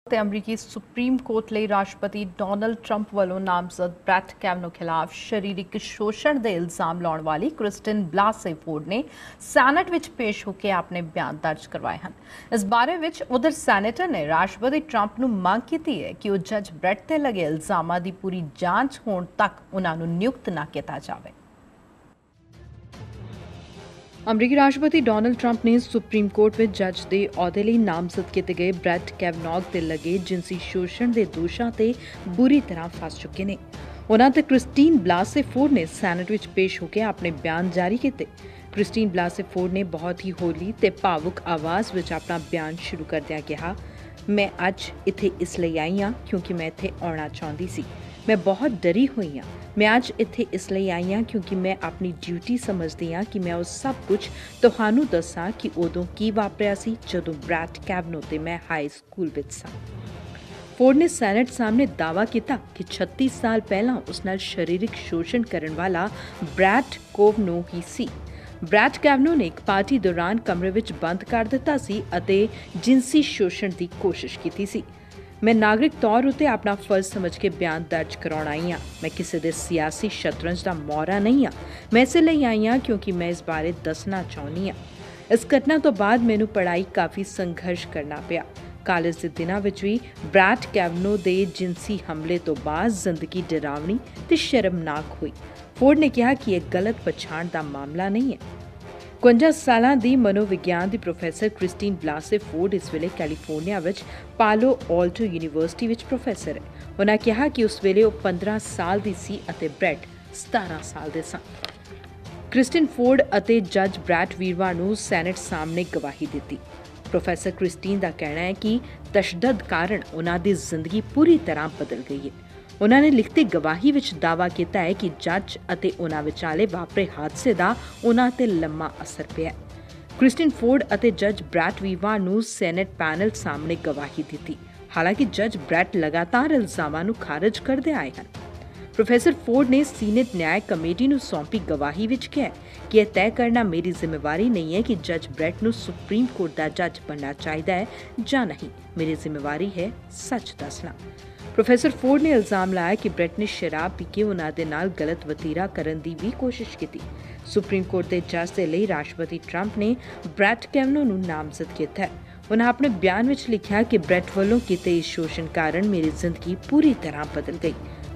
ਤੇ ਅਮਰੀਕੀ supreme court ਲਈ ਰਾਸ਼ਟਰਪਤੀ ਡੋਨਲਡ ਟਰੰਪ ਵੱਲੋਂ ਨਾਮਜ਼ਦ ਬ੍ਰੈਟ ਕੈਵਨੋ ਖਿਲਾਫ ਸਰੀਰਕ ਸ਼ੋਸ਼ਣ ਦੇ ਇਲਜ਼ਾਮ ਲਾਉਣ ਵਾਲੀ ਕ੍ਰਿਸਟਨ ਬਲਾਸੇ ਫੋਰਡ ਨੇ ਸੈਨੇਟ ਵਿੱਚ ਪੇਸ਼ ਹੋ ਕੇ ਆਪਣੇ ਬਿਆਨ ਦਰਜ ਕਰਵਾਏ ਹਨ। ਇਸ ਬਾਰੇ ਵਿੱਚ ਉਧਰ ਸੈਨੇਟਰ ਨੇ ਰਾਸ਼ਟਰਪਤੀ ਟਰੰਪ ਨੂੰ ਮੰਗ ਕੀਤੀ ਹੈ ਕਿ ਉਹ ਜੱਜ ਬ੍ਰੈਟ ਤੇ ਲੱਗੇ ਇਲਜ਼ਾਮਾਂ ਦੀ ਪੂਰੀ ਜਾਂਚ ਹੋਣ ਤੱਕ ਉਹਨਾਂ ਨੂੰ ਨਿਯੁਕਤ ਨਾ ਕੀਤਾ ਜਾਵੇ। ਅਮਰੀਕੀ ਰਾਸ਼ਟਰਪਤੀ ਡੋਨਲਡ ਟਰੰਪ ਨੇ ਸੁਪਰੀਮ ਕੋਰਟ ਵਿੱਚ ਜੱਜ ਦੇ ਅਹੁਦੇ ਲਈ ਨਾਮਜ਼ਦ ਕੀਤੇ ਗਏ ਬ੍ਰੈਟ ਕੈਵਨੌਗ ਤੇ ਲੱਗੇ ਜਿਨਸੀ ਸ਼ੋਸ਼ਣ ਦੇ ਦੋਸ਼ਾਂ ਤੇ ਬੁਰੀ ਤਰ੍ਹਾਂ ਫਸ ਚੁੱਕੇ ਨੇ। ਉਹਨਾਂ ਤੇ ਕ੍ਰਿਸਟੀਨ ਬਲਾਸੇ ਫੋਰਡ ਨੇ ਸੈਨੇਟ ਵਿੱਚ ਪੇਸ਼ ਹੋ ਕੇ ਆਪਣੇ ਬਿਆਨ ਜਾਰੀ ਕੀਤੇ। ਕ੍ਰਿਸਟੀਨ ਬਲਾਸੇ ਫੋਰਡ ਨੇ ਬਹੁਤ ਹੀ ਹੌਲੀ ਤੇ ਭਾਵੁਕ ਆਵਾਜ਼ ਵਿੱਚ ਆਪਣਾ ਬਿਆਨ ਸ਼ੁਰੂ ਕਰਦਿਆਂ ਕਿਹਾ, ਮੈਂ ਅੱਜ ਇੱਥੇ ਇਸ ਲਈ ਆਈ ਹਾਂ ਕਿਉਂਕਿ ਮੈਂ ਇੱਥੇ ਆਉਣਾ ਚਾਹੁੰਦੀ ਸੀ। ਮੈਂ ਬਹੁਤ ਡਰੀ ਹੋਈ ਹਾਂ। ਮੈਂ ਅੱਜ ਇੱਥੇ ਇਸ ਲਈ ਆਈ ਹਾਂ ਕਿਉਂਕਿ ਮੈਂ ਆਪਣੀ ਡਿਊਟੀ ਸਮਝਦੀ ਹਾਂ ਕਿ ਮੈਂ ਉਹ ਸਭ ਕੁਝ ਤੁਹਾਨੂੰ ਦੱਸਾਂ ਕਿ ਉਦੋਂ ਕੀ ਵਾਪਰਿਆ ਸੀ ਜਦੋਂ ਬ੍ਰੈਟ ਕੈਵਨੋ ਤੇ ਮੈਂ ਹਾਈ ਸਕੂਲ ਵਿੱਚ ਸਾਂ। ਫੋਰਡ ਨੇ ਸੈਨੇਟ ਸਾਹਮਣੇ ਦਾਅਵਾ ਕੀਤਾ ਕਿ 36 ਸਾਲ ਪਹਿਲਾਂ ਉਸ ਨਾਲ ਸਰੀਰਕ ਸ਼ੋਸ਼ਣ ਕਰਨ ਵਾਲਾ ਬ੍ਰੈਟ ਕੈਵਨੋ ਹੀ ਸੀ। ਬ੍ਰੈਟ ਕੈਵਨੋ ਨੇ ਇੱਕ ਪਾਰਟੀ ਦੌਰਾਨ ਕਮਰੇ ਵਿੱਚ ਬੰਦ ਕਰ ਦਿੱਤਾ ਸੀ ਅਤੇ ਜਿਨਸੀ ਸ਼ੋਸ਼ਣ ਦੀ ਕੋਸ਼ਿਸ਼ ਕੀਤੀ ਸੀ। ਮੈਂ ਨਾਗਰਿਕ ਤੌਰ ਉੱਤੇ ਆਪਣਾ ਫਰਜ਼ ਸਮਝ ਕੇ ਬਿਆਨ ਦਰਜ ਕਰਾਉਣ ਆਈ ਹਾਂ। ਮੈਂ ਕਿਸੇ ਦੇ ਸਿਆਸੀ ਸ਼ਤਰੰਜ ਦਾ ਮੋਹਰਾ ਨਹੀਂ ਹਾਂ। ਮੈਂ ਇਸੇ ਲਈ ਆਈ ਹਾਂ ਕਿਉਂਕਿ ਮੈਂ ਇਸ ਬਾਰੇ ਦੱਸਣਾ ਚਾਹੁੰਦੀ ਹਾਂ। ਇਸ ਘਟਨਾ ਤੋਂ ਬਾਅਦ ਮੈਨੂੰ ਪੜ੍ਹਾਈ ਕਾਫੀ ਸੰਘਰਸ਼ ਕਰਨਾ ਪਿਆ। ਕਾਲਜ ਦੇ ਦਿਨਾਂ ਵਿੱਚ ਵੀ ਬ੍ਰੈਟ ਕੈਵਨੋ ਦੇ ਜਿਨਸੀ ਹਮਲੇ ਤੋਂ ਬਾਅਦ ਜ਼ਿੰਦਗੀ ਡਰਾਵਣੀ ਤੇ ਸ਼ਰਮਨਾਕ ਹੋਈ। ਫੋਰਡ ਨੇ ਕਿਹਾ ਕਿ ਇਹ ਗਲਤ ਪਛਾਣ ਦਾ ਮਾਮਲਾ ਨਹੀਂ ਹੈ। 52 ਸਾਲਾਂ ਦੀ ਮਨੋਵਿਗਿਆਨ ਦੀ ਪ੍ਰੋਫੈਸਰ ਕ੍ਰਿਸਟੀਨ ਬਲਾਸੇ ਫੋਰਡ ਇਸ ਵੇਲੇ ਕੈਲੀਫੋਰਨੀਆ ਵਿੱਚ ਪਾਲੋ ਆਲਟੋ ਯੂਨੀਵਰਸਿਟੀ ਵਿੱਚ ਪ੍ਰੋਫੈਸਰ ਹੈ। ਉਹਨਾਂ ਕਿਹਾ ਕਿ ਉਸ ਵੇਲੇ ਉਹ 15 ਸਾਲ ਦੀ ਸੀ ਅਤੇ ਬ੍ਰੈਟ 17 ਸਾਲ ਦੇ ਸਨ। ਕ੍ਰਿਸਟੀਨ ਫੋਰਡ ਅਤੇ ਜੱਜ ਬ੍ਰੈਟ ਵੀਰਵਾਰ ਨੂੰ ਸੈਨੇਟ ਸਾਹਮਣੇ ਗਵਾਹੀ ਦਿੱਤੀ। ਪ੍ਰੋਫੈਸਰ ਕ੍ਰਿਸਟੀਨ ਦਾ ਕਹਿਣਾ ਹੈ ਕਿ ਤਸ਼ੱਦਦ ਕਾਰਨ ਉਹਨਾਂ ਦੀ ਜ਼ਿੰਦਗੀ ਪੂਰੀ ਤਰ੍ਹਾਂ ਬਦਲ ਗਈ ਹੈ। ਉਹਨਾਂ ਨੇ ਲਿਖਤੀ ਗਵਾਹੀ ਵਿੱਚ ਦਾਅਵਾ ਕੀਤਾ ਹੈ ਕਿ ਜੱਜ ਅਤੇ ਉਹਨਾਂ ਵਿਚਾਲੇ ਵਾਪਰੇ ਹਾਦਸੇ ਦਾ ਉਹਨਾਂ ਤੇ ਲੰਮਾ ਅਸਰ ਪਿਆ। ਕ੍ਰਿਸਟੀਨ ਫੋਰਡ ਅਤੇ ਜੱਜ ਬ੍ਰੈਟ ਵੀਰਵਾਰ ਨੂੰ ਸੈਨੇਟ ਪੈਨਲ ਸਾਹਮਣੇ ਗਵਾਹੀ ਦਿੱਤੀ। ਹਾਲਾਂਕਿ ਜੱਜ ਬ੍ਰੈਟ ਲਗਾਤਾਰ ਇਲਜ਼ਾਮਾਂ ਨੂੰ ਖਾਰਜ ਕਰਦੇ ਆਏ ਹਨ। ਪ੍ਰੋਫੈਸਰ ਫੋਰਡ ਨੇ ਸੀਨੇਟ ਨਿਆਂ ਕਮੇਟੀ ਨੂੰ ਸੌਂਪੀ ਗਵਾਹੀ ਵਿੱਚ ਕਿਹਾ ਕਿ ਇਹ ਤੈਅ ਕਰਨਾ ਮੇਰੀ ਜ਼ਿੰਮੇਵਾਰੀ ਨਹੀਂ ਹੈ ਕਿ ਜੱਜ ਬ੍ਰੈਟ ਨੂੰ ਸੁਪਰੀਮ ਕੋਰਟ ਦਾ ਜੱਜ ਬਣਨਾ ਚਾਹੀਦਾ ਹੈ ਜਾਂ ਨਹੀਂ। ਮੇਰੀ ਜ਼ਿੰਮੇਵਾਰੀ ਹੈ ਸੱਚ ਦੱਸਣਾ। ਪ੍ਰੋਫੈਸਰ ਫੋਰਡ ਨੇ ਇਲਜ਼ਾਮ ਲਾਇਆ ਕਿ ਬ੍ਰੈਟ ਨੇ ਸ਼ਰਾਬ ਪੀ ਕੇ ਉਹਨਾਂ ਦੇ ਨਾਲ ਗਲਤ ਵਤੀਰਾ ਕਰਨ ਦੀ ਵੀ ਕੋਸ਼ਿਸ਼ ਕੀਤੀ। ਸੁਪਰੀਮ ਕੋਰਟ ਦੇ ਜੱਜ ਦੇ ਲਈ ਰਾਸ਼ਟਰਪਤੀ ਟਰੰਪ ਨੇ ਬ੍ਰੈਟ ਕੈਵਨੋ ਨੂੰ ਨਾਮਜ਼ਦ ਕੀਤਾ ਹੈ। ਉਹਨਾਂ ਆਪਣੇ ਬਿਆਨ ਵਿੱਚ ਲਿਖਿਆ ਕਿ ਬ੍ਰੈਟ ਵੱਲੋਂ ਕੀਤੇ ਇਸ ਸ਼ੋਸ਼ਣ ਕਾਰਨ ਮੇਰੀ ਜ਼ਿੰਦਗੀ ਪੂਰੀ ਤਰ੍ਹਾਂ ਬਦਲ ਗਈ।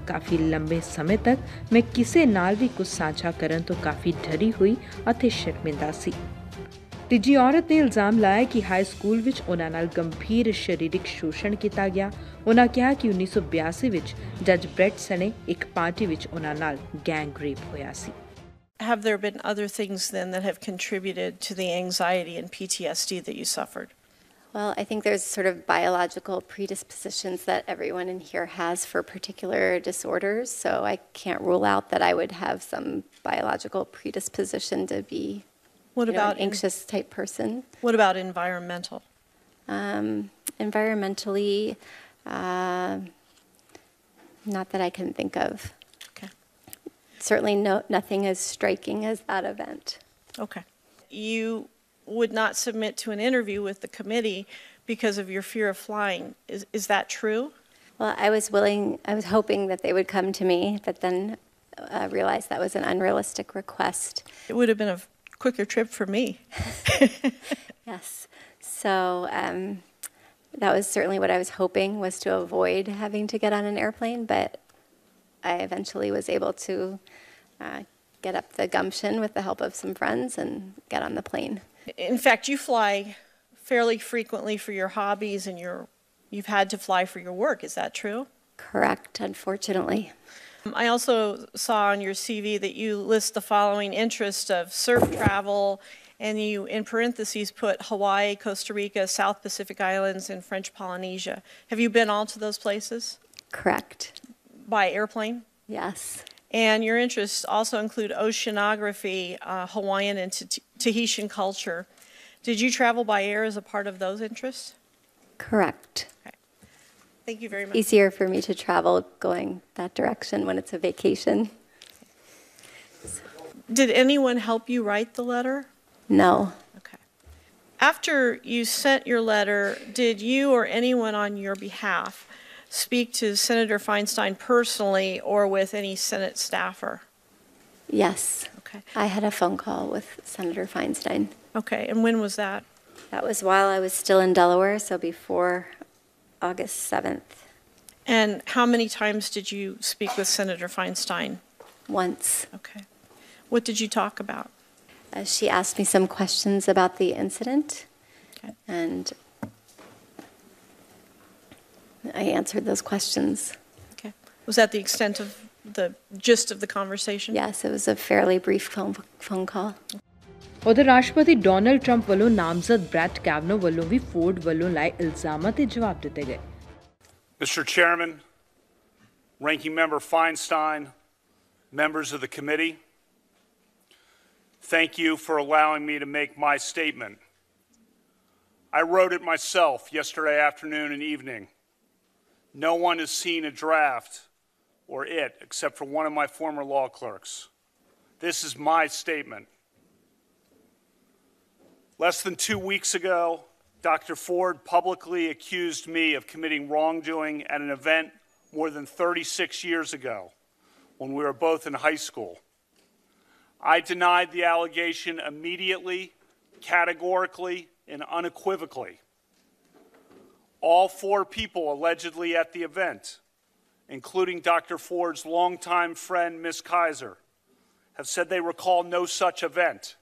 ਕਾਫੀ ਲੰਬੇ ਸਮੇਂ ਤੱਕ ਮੈਂ ਕਿਸੇ ਨਾਲ ਵੀ ਕੁਝ ਸਾਂਝਾ ਕਰਨ ਤੋਂ ਕਾਫੀ ਡਰੀ ਹੋਈ ਅਤੇ ਸ਼ਰਮਿੰਦਾ ਸੀ। ਤੀਜੀ ਔਰਤ ਨੇ ਇਲਜ਼ਾਮ ਲਾਇਆ ਕਿ ਹਾਈ ਸਕੂਲ ਵਿੱਚ ਉਹਨਾਂ ਨਾਲ ਗੰਭੀਰ ਸਰੀਰਕ ਸ਼ੋਸ਼ਣ ਕੀਤਾ ਗਿਆ। ਉਹਨਾਂ ਕਿਹਾ ਕਿ 1982 ਵਿੱਚ ਜੱਜ ਬ੍ਰੈਟ ਸਣੇ ਇੱਕ ਪਾਰਟੀ ਵਿੱਚ ਉਹਨਾਂ ਨਾਲ ਗੈਂਗ ਰੇਪ ਹੋਇਆ ਸੀ। Have there been other things then that have contributed to the anxiety and PTSD that you suffered? Well, I think there's sort of biological predispositions that everyone in here has for particular disorders, so I can't rule out that I would have some biological predisposition to be an anxious type person. What about environmental? Environmentally, not that I can think of. Okay. Certainly nothing as striking as that event. Okay. You would not submit to an interview with the committee because of your fear of flying. Is that true? Well, I was hoping that they would come to me, but then realized that was an unrealistic request. It would have been a quicker trip for me. Yes. So that was certainly what I was hoping, was to avoid having to get on an airplane, but I eventually was able to get up the gumption with the help of some friends and get on the plane. In fact, you fly fairly frequently for your hobbies and you've had to fly for your work. Is that true? Correct, unfortunately. I also saw on your CV that you list the following interests of surf travel, and you, in parentheses, put Hawaii, Costa Rica, South Pacific Islands, and French Polynesia. Have you been all to those places? Correct. By airplane? Yes. And your interests also include oceanography, Hawaiian and Tahitian culture. Did you travel by air as a part of those interests? Correct. Okay. Thank you very much. Easier for me to travel going that direction when it's a vacation. Did anyone help you write the letter? No. Okay. After you sent your letter, did you or anyone on your behalf speak to Senator Feinstein personally or with any Senate staffer? Yes. Okay. I had a phone call with Senator Feinstein. Okay, and when was that? That was while I was still in Delaware, so before August 7th. And how many times did you speak with Senator Feinstein? Once. Okay. What did you talk about? She asked me some questions about the incident, Okay. and I answered those questions. Okay. Was that the extent of the gist of the conversation? Yes, it was a fairly brief phone call. ਉਧਰ ਰਾਸ਼ਟਰਪਤੀ Donald Trump ਵੱਲੋਂ ਨਾਮਜ਼ਦ Brett ਕੈਵਨੋ ਵੱਲੋਂ ਵੀ Ford ਵੱਲੋਂ ਲਾਏ ਇਲਜ਼ਾਮਾਂ ਤੇ ਜਵਾਬ ਦਿੱਤੇ ਗਏ। Mr. Chairman, Ranking Member Feinstein, members of the committee, thank you for allowing me to make my statement. I wrote it myself yesterday afternoon and evening. No one has seen a draft or it except for one of my former law clerks. This is my statement. Less than 2 weeks ago, Dr. Ford publicly accused me of committing wrongdoing at an event more than 36 years ago when we were both in high school. I denied the allegation immediately, categorically, and unequivocally. All 4 people allegedly at the event, including Dr. Ford's longtime friend, Ms. Kaiser, have said they recall no such event.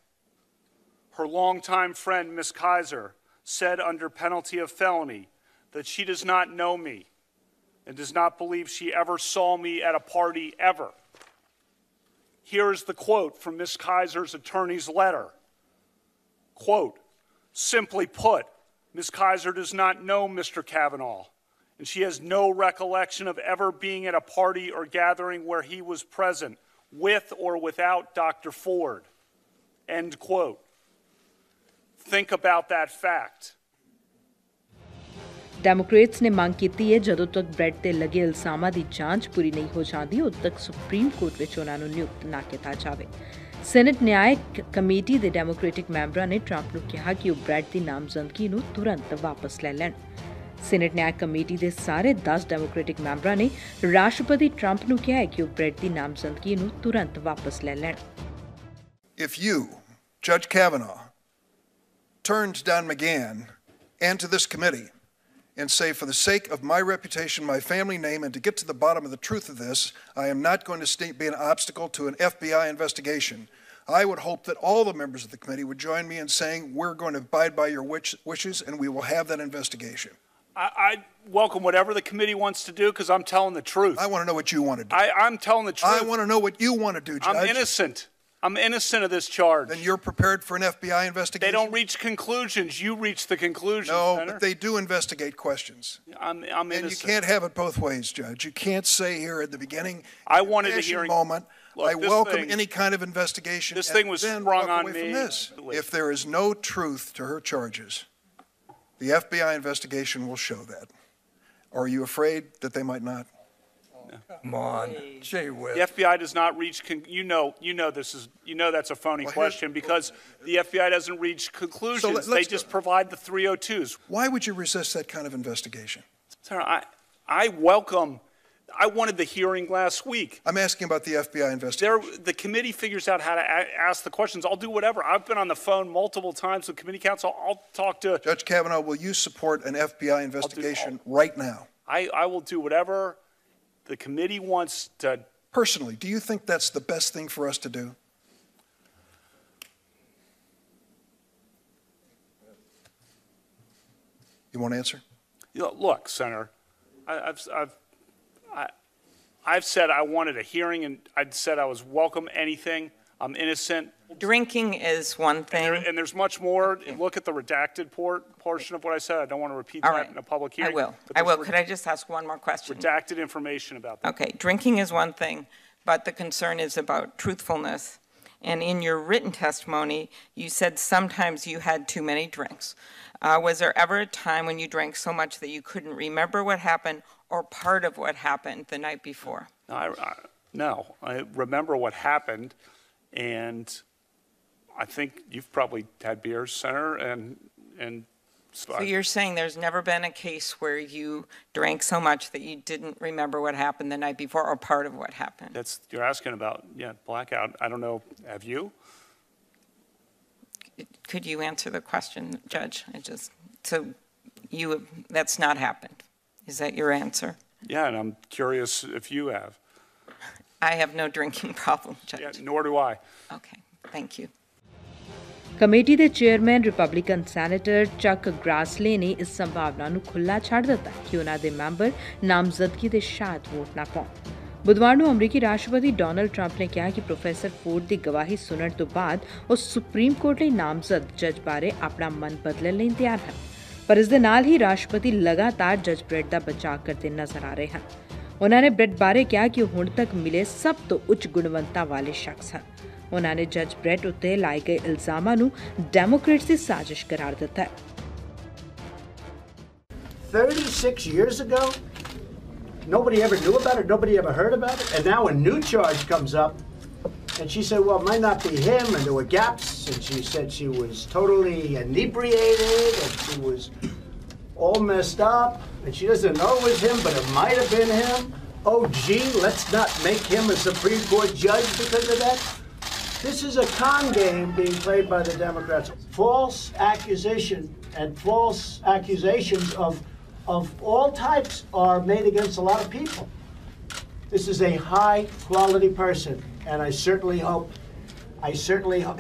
Her longtime friend, Ms. Kaiser, said under penalty of felony that she does not know me and does not believe she ever saw me at a party ever. Here is the quote from Ms. Kaiser's attorney's letter. Quote, simply put, Ms. Kaiser does not know Mr. Kavanaugh, and she has no recollection of ever being at a party or gathering where he was present, with or without Dr. Ford. End quote. Think about that fact. Democrats ਨੇ ਮੰਗ ਕੀਤੀ ਹੈ ਜਦੋਂ ਤੱਕ Brett ਤੇ ਲੱਗੇ ਇਲਜ਼ਾਮਾਂ ਦੀ ਜਾਂਚ ਪੂਰੀ ਨਹੀਂ ਹੋ ਜਾਂਦੀ ਉਦੋਂ ਤੱਕ ਸੁਪਰੀਮ ਕੋਰਟ ਵਿੱਚ ਉਹਨਾਂ ਨੂੰ ਨਿਯੁਕਤ ਨਾ ਕੀਤਾ ਜਾਵੇ। ਸੈਨੇਟ ਨਿਆਇਕ ਕਮੇਟੀ ਦੇ ਡੈਮੋਕ੍ਰੈਟਿਕ ਮੈਂਬਰਾਂ ਨੇ ਟਰੰਪ ਨੂੰ ਕਿਹਾ ਕਿ ਉਹ ਬ੍ਰੈਟ ਦੀ ਨਾਮਜ਼ਦਗੀ ਨੂੰ ਤੁਰੰਤ ਵਾਪਸ ਲੈ ਲੈਣ। ਸੈਨੇਟ ਨਿਆਇਕ ਕਮੇਟੀ ਦੇ ਸਾਰੇ 10 ਡੈਮੋਕ੍ਰੈਟਿਕ ਮੈਂਬਰਾਂ ਨੇ ਰਾਸ਼ਟਰਪਤੀ ਟਰੰਪ ਨੂੰ ਕਿਹਾ ਹੈ ਕਿ ਉਹ ਬ੍ਰੈਟ ਦੀ ਨਾਮਜ਼ਦਗੀ ਨੂੰ ਤੁਰੰਤ ਵਾਪਸ ਲੈ ਲੈਣ। If you, Judge Kavanaugh, turned down McGahn and to this committee and say, for the sake of my reputation, my family name, and to get to the bottom of the truth of this, I am not going to be an obstacle to an FBI investigation, I would hope that all the members of the committee would join me in saying we're going to abide by your wishes and we will have that investigation. I welcome whatever the committee wants to do because I'm telling the truth. I want to know what you want to do. I'm telling the truth. I want to know what you want to do, Judge. I'm innocent. I'm innocent of this charge. Then you're prepared for an FBI investigation? They don't reach conclusions. You reach the conclusions, No, Senator. but they do investigate questions. I'm innocent. And you can't have it both ways, Judge. You can't say here at the beginning, I wanted a hearing. Moment, Look, I welcome any kind of investigation. This thing was then sprung walk on away me. from this. If there is no truth to her charges, the FBI investigation will show that. Are you afraid that they might not? Come on, gee whiz. The FBI does not reach. That's a phony question because the FBI doesn't reach conclusions. They just provide the 302s. Why would you resist that kind of investigation? Sir, I wanted the hearing last week. I'm asking about the FBI investigation. The committee figures out how to ask the questions. I'll do whatever. I've been on the phone multiple times with committee counsel. I'll talk to Judge Kavanaugh. Will you support an FBI investigation right now? I will do whatever the committee wants to. Personally, do you think that's the best thing for us to do? You want to answer? Look, Senator, I've said I wanted a hearing, and I've said I was welcome anything. I'm innocent. Drinking is one thing. And there's much more. Look at the redacted portion of what I said. I don't want to repeat that in a public hearing. I will. Could I just ask one more question? Redacted information about that. Okay. Drinking is one thing, but the concern is about truthfulness. And in your written testimony, you said sometimes you had too many drinks. Was there ever a time when you drank so much that you couldn't remember what happened or part of what happened the night before? No, I remember what happened, and I think you've probably had beers, Senator, and and So you're saying there's never been a case where you drank so much that you didn't remember what happened the night before or part of what happened? you're asking about, yeah, blackout. I don't know, have you? Could you answer the question, Judge? That's not happened. Is that your answer? Yeah, and I'm curious if you have. I have no drinking problem, Judge. Yeah, nor do I. Okay, thank you. Committee ਦੇ chairman Republican senator ਚੱਕ ਗ੍ਰਾਸਲੇ ਨੇ ਇਸ ਸੰਭਾਵਨਾ ਨੂੰ ਖੁੱਲ੍ਹਾ ਛੱਡ ਦਿੱਤਾ ਕਿ ਉਹਨਾਂ ਦੇ ਮੈਂਬਰ ਨਾਮਜ਼ਦਗੀ ਦੇ ਸ਼ਾਇਦ ਵੋਟ ਨਾ ਪਾਉਣ। ਬੁੱਧਵਾਰ ਨੂੰ ਅਮਰੀਕੀ ਰਾਸ਼ਟਰਪਤੀ ਡੋਨਲਡ ਟਰੰਪ ਨੇ ਕਿਹਾ ਕਿ ਪ੍ਰੋਫੈਸਰ ਫੋਰਡ ਦੀ ਗਵਾਹੀ ਸੁਣਨ ਤੋਂ ਬਾਅਦ ਉਹ ਸੁਪਰੀਮ ਕੋਰਟ ਲਈ ਨਾਮਜ਼ਦ ਜੱਜ ਬਾਰੇ ਆਪਣਾ ਮਨ ਬਦਲਣ ਲਈ ਤਿਆਰ ਹਨ। ਪਰ ਇਸ ਦੇ ਨਾਲ ਹੀ ਰਾਸ਼ਟਰਪਤੀ ਲਗਾਤਾਰ ਜੱਜ ਬ੍ਰੈਟ ਦਾ ਬਚਾਅ ਕਰਦੇ ਨਜ਼ਰ ਆ ਰਹੇ ਹਨ। ਉਹਨਾਂ ਨੇ ਬ੍ਰੈਟ ਬਾਰੇ ਕਿਹਾ ਕਿ ਉਹ ਹੁਣ ਤੱਕ ਮਿਲੇ ਸਭ ਤੋਂ ਉੱਚ ਗੁਣਵੱਤਾ ਵਾਲੇ ਸ਼ਖਸ ਹਨ। ਉਹਨਾਂ ਨੇ ਜੱਜ ਬ੍ਰੈਟ ਉੱਤੇ ਲਾਏ ਗਏ ਇਲਜ਼ਾਮਾਂ ਨੂੰ ਡੈਮੋਕ੍ਰੇਟਸ ਦੀ ਸਾਜ਼ਿਸ਼ ਕਰਾਰ ਦਿੱਤਾ ਹੈ। 36 years ago, nobody ever knew about it, nobody ever heard about it, and now a new charge comes up, and she said, well, it might not be him, and there were gaps, and she said she was totally inebriated, and she was all messed up, and she doesn't know it was him, but it might have been him. Oh, gee, let's not make him a Supreme Court judge because of that. This is a con game being played by the Democrats. False accusation and false accusations of all types are made against a lot of people. This is a high-quality person, and I certainly hope,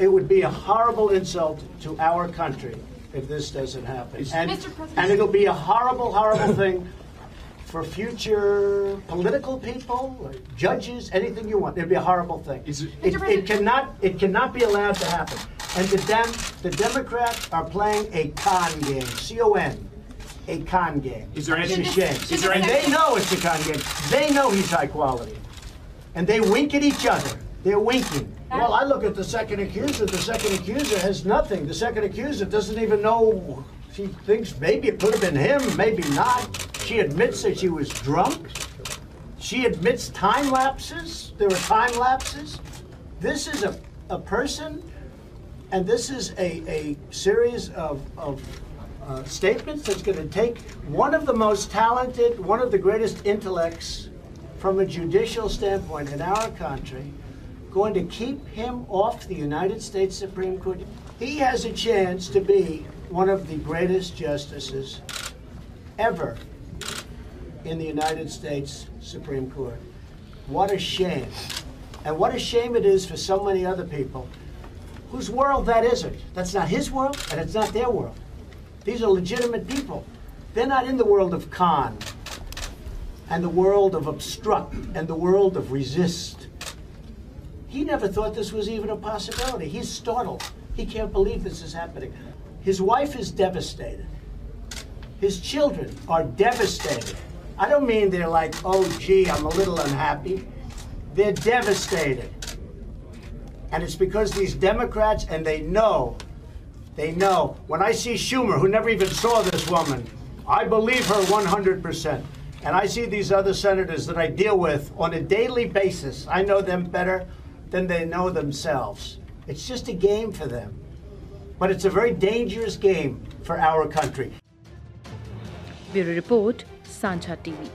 it would be a horrible insult to our country if this doesn't happen. And it'll be a horrible, horrible thing for future political people, or judges, anything you want. It'd be a horrible thing. It cannot be allowed to happen. And the Democrats are playing a con game, C-O-N, a con game. It's a shame. And they know it's a con game. They know he's high quality. And they wink at each other. They're winking. Well, I look at the second accuser. The second accuser has nothing. The second accuser doesn't even know. She thinks maybe it could have been him, maybe not. She admits that she was drunk. She admits time lapses. There were time lapses. This is a person, and this is a series of statements that's going to take one of the most talented, one of the greatest intellects from a judicial standpoint in our country, going to keep him off the United States Supreme Court. He has a chance to be one of the greatest justices ever in the United States Supreme Court. What a shame. And what a shame it is for so many other people whose world that isn't. That's not his world, and it's not their world. These are legitimate people. They're not in the world of con, and the world of obstruct, and the world of resist. He never thought this was even a possibility. He's startled. He can't believe this is happening. His wife is devastated. His children are devastated. I don't mean they're like, oh, gee, I'm a little unhappy. They're devastated. And it's because these Democrats, and they know. When I see Schumer, who never even saw this woman, I believe her 100%. And I see these other senators that I deal with on a daily basis. I know them better than they know themselves. It's just a game for them. But it's a very dangerous game for our country. Bureau Report, Sanjha TV.